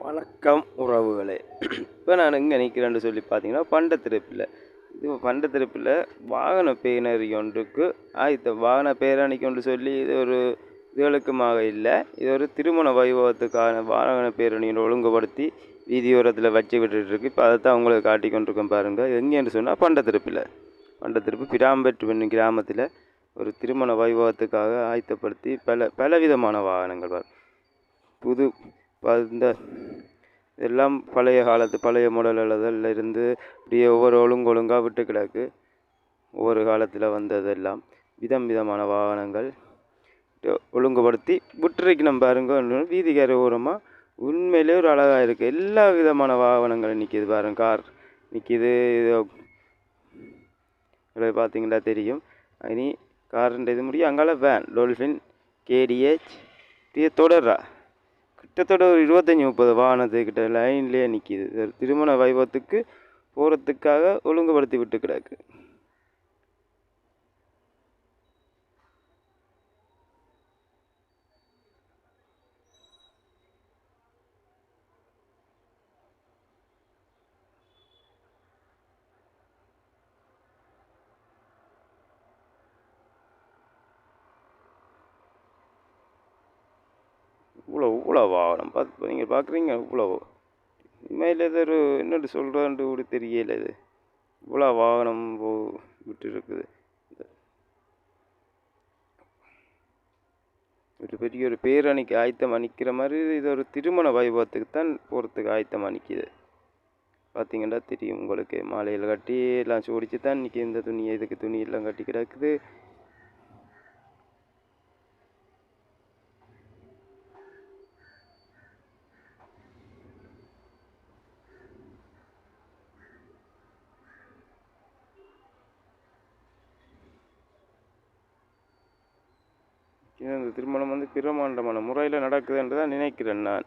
வணக்கம் உறவுகளே. இப்போ நான் எங்கே நிற்கிறேன்னு சொல்லி பார்த்தீங்கன்னா பண்டத்திருப்பில். இது பண்டத்திருப்பில் வாகன பேரணி ஒன்றுக்கு வாகன பேரணிக்கு ஒன்று சொல்லி இது ஒரு இதுகளுக்குமாக இல்லை, இது ஒரு திருமண வைபவத்துக்கான வாகன பேரணியை ஒழுங்குபடுத்தி வீதியோரத்தில் வச்சு விட்டுருக்கு. இப்போ அதை தான் உங்களுக்கு காட்டி கொண்டிருக்கேன் பாருங்கள். எங்கேன்னு சொன்னால் பண்டத்திருப்பு பிராம்பெட்டு கிராமத்தில் ஒரு திருமண வைபவத்துக்காக ஆயத்தப்படுத்தி பலவிதமான வாகனங்கள் புது இந்த எல்லாம் பழைய காலத்து பழைய மாடல்களில் இருந்து இப்படியே ஒவ்வொரு ஒழுங்காக விட்டு கிடக்கு. ஒவ்வொரு காலத்தில் வந்ததெல்லாம் விதமான வாகனங்கள் ஒழுங்குபடுத்தி விட்டுருக்கணும் பாருங்க. வீதிக்கார ஓரமாக உண்மையிலே ஒரு அழகாக இருக்குது. எல்லா விதமான வாகனங்களும் நிற்கிது பாருங்க. கார் நிற்கிது. இதை பார்த்தீங்கன்னா தெரியும். இனி காருன்ற இது முடியும். அங்கால வேன் டொல்ஃபின் கேடிஹெச் தொடரா கிட்டத்தட்ட ஒரு 25-30 வாகனத்துக்கிட்ட லைன்லேயே நிற்கிது. திருமண வைபவத்துக்கு போகிறதுக்காக ஒழுங்குபடுத்தி விட்டு கிடக்கு. இவ்வளோ வாகனம் நீங்கள் பார்க்குறீங்க. இவ்வளோ உண்மையில் இது ஒரு என்னென்னு சொல்கிறேன்ட்டு கூட தெரியல. இது இவ்வளோ வாகனம் விட்டு இருக்குது. ஒரு பெரிய ஒரு பேரணிக்கு ஆயத்தமாக நிற்கிற மாதிரி இது ஒரு திருமண வைபவத்துக்கு தான் போகிறதுக்கு ஆயத்தமாக நிற்கிது. பார்த்தீங்கன்னா தெரியும் உங்களுக்கு. மாலையில் கட்டி எல்லாம் சோடிச்சு தான் நிற்கி. இந்த இதுக்கு துணி எல்லாம் கட்டி கிடக்குது. இந்த திருமணம் பிரமாண்டமான முறையில் நடக்குதுன்னு தான் நினைக்கிறேன் நான்.